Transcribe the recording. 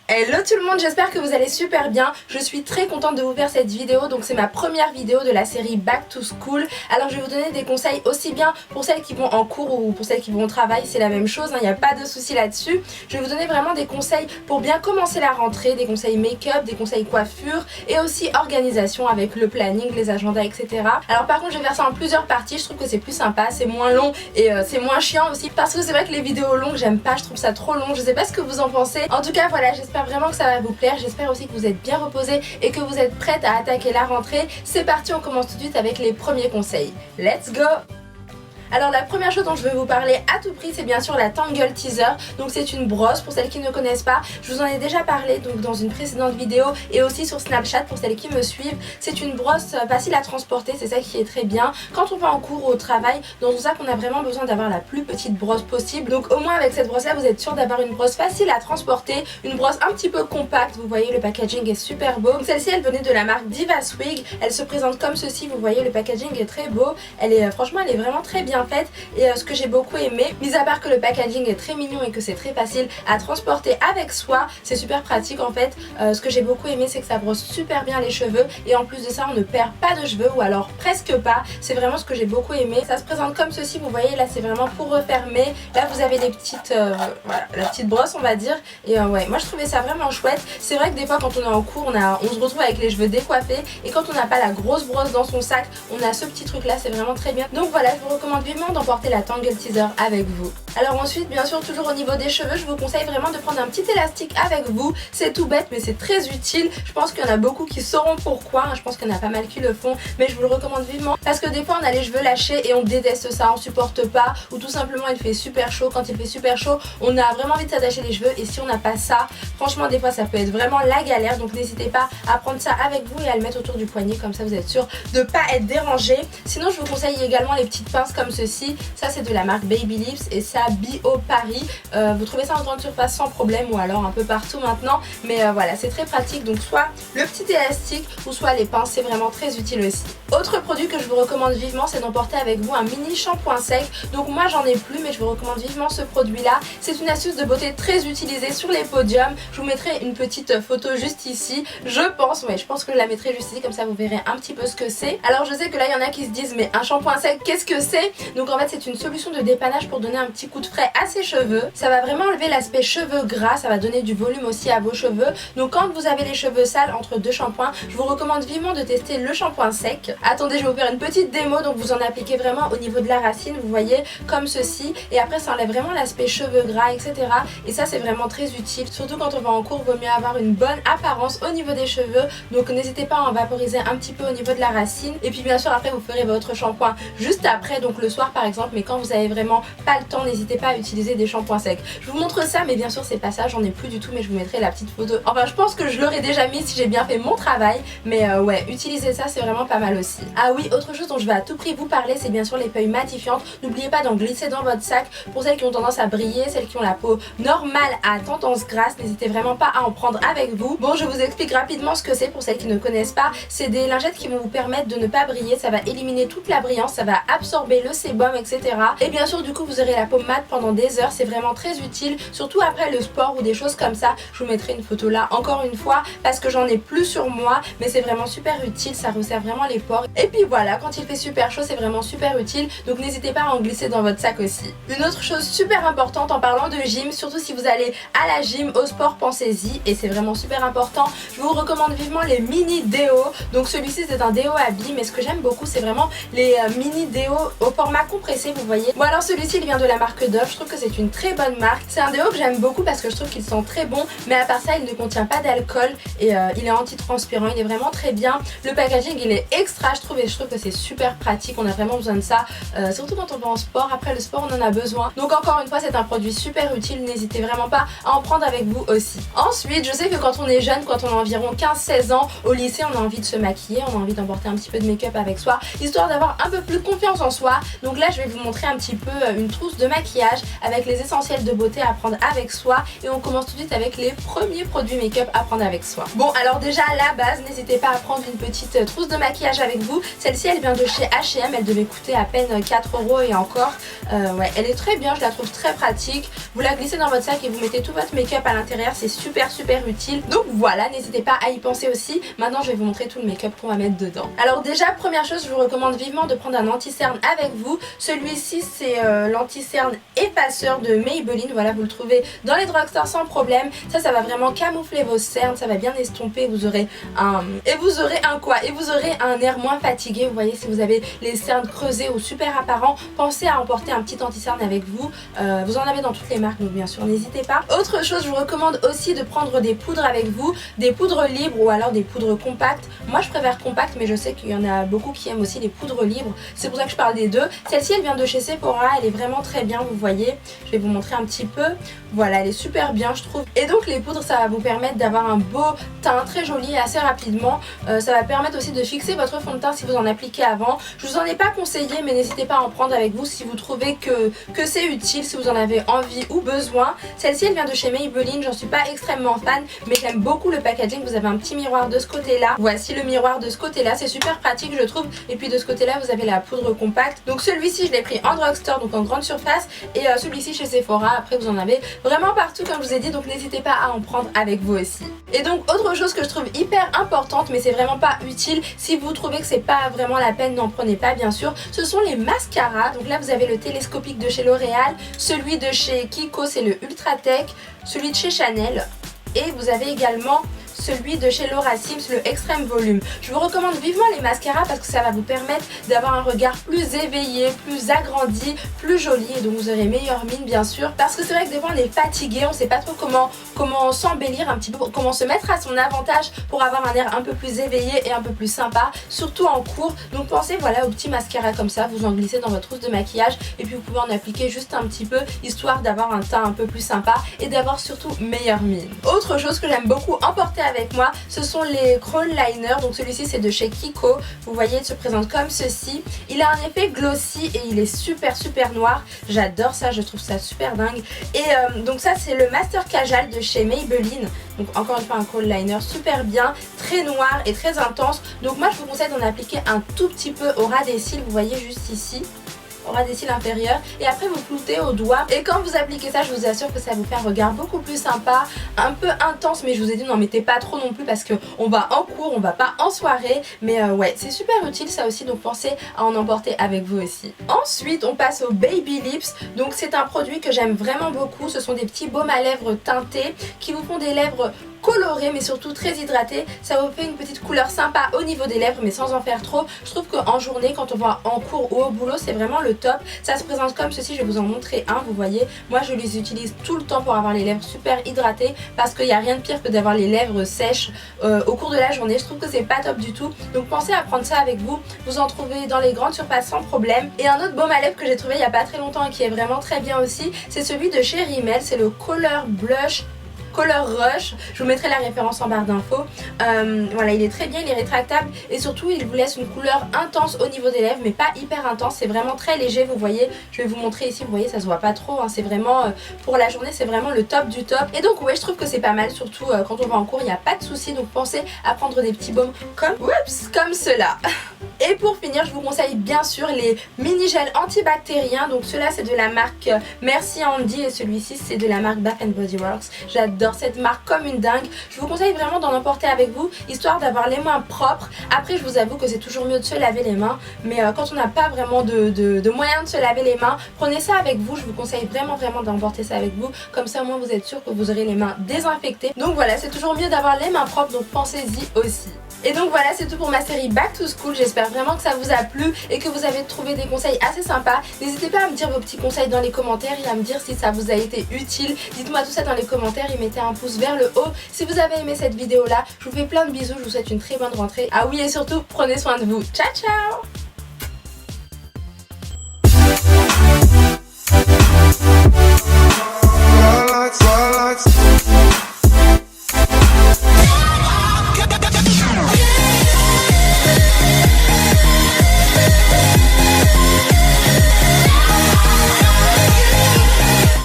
Hello tout le monde, j'espère que vous allez super bien. Je suis très contente de vous faire cette vidéo, donc c'est ma première vidéo de la série Back to School. Alors je vais vous donner des conseils aussi bien pour celles qui vont en cours ou pour celles qui vont au travail, c'est la même chose, il n'y a pas de souci là-dessus. Je vais vous donner vraiment des conseils pour bien commencer la rentrée, des conseils make-up, des conseils coiffure et aussi organisation avec le planning, les agendas, etc. Alors par contre je vais faire ça en plusieurs parties, je trouve que c'est plus sympa, c'est moins long et c'est moins chiant aussi parce que c'est vrai que les vidéos longues j'aime pas, je trouve ça trop long, je sais pas ce que vous en pensez. En tout cas voilà, j'espère vraiment que ça va vous plaire, j'espère aussi que vous êtes bien reposés et que vous êtes prêtes à attaquer la rentrée. C'est parti, on commence tout de suite avec les premiers conseils. Let's go! Alors la première chose dont je veux vous parler à tout prix, c'est bien sûr la Tangle Teezer. Donc c'est une brosse pour celles qui ne connaissent pas. Je vous en ai déjà parlé donc dans une précédente vidéo et aussi sur Snapchat pour celles qui me suivent. C'est une brosse facile à transporter, c'est ça qui est très bien quand on va en cours ou au travail. Donc c'est ça qu'on a vraiment besoin d'avoir la plus petite brosse possible. Donc au moins avec cette brosse là vous êtes sûr d'avoir une brosse facile à transporter, une brosse un petit peu compacte. Vous voyez le packaging est super beau. Celle-ci elle venait de la marque Diva Swig. Elle se présente comme ceci, vous voyez le packaging est très beau. Franchement elle est vraiment très bien faite et ce que j'ai beaucoup aimé, mis à part que le packaging est très mignon et que c'est très facile à transporter avec soi, c'est super pratique en fait. Ce que j'ai beaucoup aimé c'est que ça brosse super bien les cheveux et en plus de ça on ne perd pas de cheveux ou alors presque pas. C'est vraiment ce que j'ai beaucoup aimé. Ça se présente comme ceci, vous voyez là c'est vraiment pour refermer. Là vous avez les petites voilà, la petite brosse on va dire et ouais moi je trouvais ça vraiment chouette. C'est vrai que des fois quand on est en cours on se retrouve avec les cheveux décoiffés et quand on n'a pas la grosse brosse dans son sac on a ce petit truc là, c'est vraiment très bien. Donc voilà, je vous recommande vivement d'emporter la Tangle Teezer avec vous. Alors ensuite bien sûr toujours au niveau des cheveux je vous conseille vraiment de prendre un petit élastique avec vous. C'est tout bête mais c'est très utile. Je pense qu'il y en a beaucoup qui sauront pourquoi, je pense qu'il y en a pas mal qui le font mais je vous le recommande vivement parce que des fois on a les cheveux lâchés et on déteste ça, on supporte pas ou tout simplement il fait super chaud. Quand il fait super chaud on a vraiment envie de s'attacher les cheveux et si on n'a pas ça franchement des fois ça peut être vraiment la galère. Donc n'hésitez pas à prendre ça avec vous et à le mettre autour du poignet comme ça vous êtes sûr de pas être dérangé. Sinon je vous conseille également les petites pinces comme ceci. Ça c'est de la marque Babyliss et ça Bio Paris. Vous trouvez ça en grande surface sans problème ou alors un peu partout maintenant. Mais voilà c'est très pratique donc soit le petit élastique ou soit les pinces c'est vraiment très utile aussi. Autre produit que je vous recommande vivement c'est d'emporter avec vous un mini shampoing sec. Donc moi j'en ai plus mais je vous recommande vivement ce produit là. C'est une astuce de beauté très utilisée sur les podiums. Je vous mettrai une petite photo juste ici. Je pense que je la mettrai juste ici comme ça vous verrez un petit peu ce que c'est. Alors je sais que là il y en a qui se disent mais un shampoing sec qu'est-ce que c'est? Donc en fait c'est une solution de dépannage pour donner un petit coup de frais à ses cheveux. Ça va vraiment enlever l'aspect cheveux gras, ça va donner du volume aussi à vos cheveux. Donc quand vous avez les cheveux sales entre deux shampoings, je vous recommande vivement de tester le shampoing sec. Attendez, je vais vous faire une petite démo, donc vous en appliquez vraiment au niveau de la racine, vous voyez, comme ceci. Et après ça enlève vraiment l'aspect cheveux gras, etc. Et ça c'est vraiment très utile, surtout quand on va en cours, il vaut mieux avoir une bonne apparence au niveau des cheveux. Donc n'hésitez pas à en vaporiser un petit peu au niveau de la racine. Et puis bien sûr après vous ferez votre shampoing juste après, donc le soir par exemple, mais quand vous avez vraiment pas le temps, n'hésitez pas à utiliser des shampoings secs. Je vous montre ça mais bien sûr c'est pas ça, j'en ai plus du tout mais je vous mettrai la petite photo. Enfin je pense que je l'aurais déjà mis si j'ai bien fait mon travail mais ouais utilisez ça c'est vraiment pas mal aussi. Ah oui, autre chose dont je vais à tout prix vous parler c'est bien sûr les feuilles matifiantes. N'oubliez pas d'en glisser dans votre sac pour celles qui ont tendance à briller, celles qui ont la peau normale à tendance grasse, n'hésitez vraiment pas à en prendre avec vous. Bon je vous explique rapidement ce que c'est pour celles qui ne connaissent pas. C'est des lingettes qui vont vous permettre de ne pas briller, ça va éliminer toute la brillance, ça va absorber le sébum etc. Et bien sûr du coup vous aurez la peau mate pendant des heures, c'est vraiment très utile, surtout après le sport ou des choses comme ça. Je vous mettrai une photo là encore une fois parce que j'en ai plus sur moi mais c'est vraiment super utile, ça resserre vraiment les pores. Et puis voilà, quand il fait super chaud c'est vraiment super utile, donc n'hésitez pas à en glisser dans votre sac aussi. Une autre chose super importante en parlant de gym, surtout si vous allez à la gym, au sport, pensez-y et c'est vraiment super important, je vous recommande vivement les mini déos. Donc celui-ci c'est un déo à billes mais ce que j'aime beaucoup c'est vraiment les mini déos au format compressé, vous voyez. Bon alors celui-ci il vient de la marque Dove, je trouve que c'est une très bonne marque. C'est un déo que j'aime beaucoup parce que je trouve qu'il sent très bon mais à part ça il ne contient pas d'alcool et il est anti-transpirant, il est vraiment très bien. Le packaging il est extra je trouve et je trouve que c'est super pratique, on a vraiment besoin de ça surtout quand on va en sport, après le sport on en a besoin. Donc encore une fois c'est un produit super utile, n'hésitez vraiment pas à en prendre avec vous aussi. Ensuite je sais que quand on est jeune, quand on a environ 15-16 ans au lycée on a envie de se maquiller, on a envie d'emporter un petit peu de make-up avec soi histoire d'avoir un peu plus confiance en soi. Donc là je vais vous montrer un petit peu une trousse de maquillage avec les essentiels de beauté à prendre avec soi et on commence tout de suite avec les premiers produits make-up à prendre avec soi. Bon alors déjà à la base n'hésitez pas à prendre une petite trousse de maquillage avec avec vous. Celle-ci elle vient de chez H&M, elle devait coûter à peine 4 € et encore. Ouais, elle est très bien, je la trouve très pratique. Vous la glissez dans votre sac et vous mettez tout votre make-up à l'intérieur, c'est super utile. Donc voilà, n'hésitez pas à y penser aussi. Maintenant je vais vous montrer tout le make-up qu'on va mettre dedans. Alors déjà, première chose, je vous recommande vivement de prendre un anti-cerne avec vous. Celui-ci c'est l'anti-cerne effaceur de Maybelline. Voilà, vous le trouvez dans les drugstores sans problème. Ça va vraiment camoufler vos cernes, ça va bien estomper. Vous aurez un air moins fatigué. Vous voyez, si vous avez les cernes creusées ou super apparents, pensez à emporter un petit anti-cerne avec vous. Vous en avez dans toutes les marques, donc bien sûr n'hésitez pas. Autre chose, je vous recommande aussi de prendre des poudres avec vous, des poudres libres ou alors des poudres compactes. Moi je préfère compactes, mais je sais qu'il y en a beaucoup qui aiment aussi les poudres libres, c'est pour ça que je parle des deux. Celle-ci elle vient de chez Sephora, elle est vraiment très bien, vous voyez. Je vais vous montrer un petit peu. Voilà, elle est super bien je trouve. Et donc les poudres, ça va vous permettre d'avoir un beau teint très joli et assez rapidement. Ça va permettre aussi de fixer votre fond de teint si vous en appliquez avant. Je vous en ai pas conseillé, mais n'hésitez pas à en prendre avec vous si vous trouvez que c'est utile, si vous en avez envie ou besoin. Celle-ci elle vient de chez Maybelline, j'en suis pas extrêmement fan, mais j'aime beaucoup le packaging. Vous avez un petit miroir de ce côté là. Voici le miroir de ce côté là, c'est super pratique je trouve. Et puis de ce côté là vous avez la poudre compacte. Donc celui-ci je l'ai pris en drugstore, donc en grande surface, et celui-ci chez Sephora. Après vous en avez vraiment partout comme je vous ai dit, donc n'hésitez pas à en prendre avec vous aussi. Et donc autre chose que je trouve hyper importante, mais c'est vraiment pas utile, si vous trouvez que c'est pas vraiment la peine, n'en prenez pas bien sûr, ce sont les mascaras. Donc là vous avez le télescopique de chez L'Oréal, celui de chez Kiko c'est le Ultra Tech, celui de chez Chanel, et vous avez également celui de chez Laura Sims, le Extreme Volume. Je vous recommande vivement les mascaras parce que ça va vous permettre d'avoir un regard plus éveillé, plus agrandi, plus joli, et donc vous aurez meilleure mine bien sûr. Parce que c'est vrai que des fois on est fatigué, on sait pas trop comment s'embellir un petit peu, comment se mettre à son avantage pour avoir un air un peu plus éveillé et un peu plus sympa, surtout en cours. Donc pensez voilà au petit mascara comme ça, vous en glissez dans votre trousse de maquillage et puis vous pouvez en appliquer juste un petit peu, histoire d'avoir un teint un peu plus sympa et d'avoir surtout meilleure mine. Autre chose que j'aime beaucoup emporter avec moi, ce sont les Crown Liner. Donc celui-ci c'est de chez Kiko. Vous voyez, il se présente comme ceci. Il a un effet glossy et il est super noir. J'adore ça, je trouve ça super dingue. Et donc ça c'est le Master Casual de chez Maybelline. Donc encore une fois un Crown Liner super bien, très noir et très intense. Donc moi je vous conseille d'en appliquer un tout petit peu au ras des cils. Vous voyez juste ici, au ras des cils inférieurs, et après vous floutez au doigt, et quand vous appliquez ça je vous assure que ça vous fait un regard beaucoup plus sympa, un peu intense, mais je vous ai dit n'en mettez pas trop non plus parce que on va en cours, on va pas en soirée, mais ouais c'est super utile ça aussi, donc pensez à en emporter avec vous aussi. Ensuite on passe au Baby Lips. Donc c'est un produit que j'aime vraiment beaucoup, ce sont des petits baumes à lèvres teintés qui vous font des lèvres coloré mais surtout très hydraté. Ça vous fait une petite couleur sympa au niveau des lèvres mais sans en faire trop. Je trouve qu'en journée, quand on va en cours ou au boulot, c'est vraiment le top. Ça se présente comme ceci, je vais vous en montrer un, vous voyez. Moi je les utilise tout le temps pour avoir les lèvres super hydratées parce qu'il n'y a rien de pire que d'avoir les lèvres sèches au cours de la journée. Je trouve que c'est pas top du tout. Donc pensez à prendre ça avec vous. Vous en trouvez dans les grandes surfaces sans problème. Et un autre baume à lèvres que j'ai trouvé il n'y a pas très longtemps et qui est vraiment très bien aussi, c'est celui de chez Rimmel. C'est le Color Blush Color Rush, je vous mettrai la référence en barre d'infos. Voilà, il est très bien, il est rétractable et surtout il vous laisse une couleur intense au niveau des lèvres mais pas hyper intense, c'est vraiment très léger, vous voyez. Je vais vous montrer ici, vous voyez ça se voit pas trop, hein. C'est vraiment pour la journée, c'est vraiment le top du top. Et donc ouais, je trouve que c'est pas mal, surtout quand on va en cours, il n'y a pas de souci. Donc pensez à prendre des petits baumes comme cela. Et pour finir, je vous conseille bien sûr les mini gels antibactériens. Donc ceux-là c'est de la marque Merci Andy et celui-ci c'est de la marque Bath Body Works. J'adore cette marque comme une dingue. Je vous conseille vraiment d'en emporter avec vous, histoire d'avoir les mains propres. Après je vous avoue que c'est toujours mieux de se laver les mains, mais quand on n'a pas vraiment de moyen de se laver les mains, prenez ça avec vous. Je vous conseille vraiment d'emporter ça avec vous. Comme ça au moins vous êtes sûr que vous aurez les mains désinfectées. Donc voilà, c'est toujours mieux d'avoir les mains propres, donc pensez-y aussi. Et donc voilà, c'est tout pour ma série Back to School. J'espère vraiment que ça vous a plu et que vous avez trouvé des conseils assez sympas. N'hésitez pas à me dire vos petits conseils dans les commentaires et à me dire si ça vous a été utile. Dites-moi tout ça dans les commentaires et mettez un pouce vers le haut si vous avez aimé cette vidéo là. Je vous fais plein de bisous, je vous souhaite une très bonne rentrée. Ah oui, et surtout, prenez soin de vous. Ciao ciao.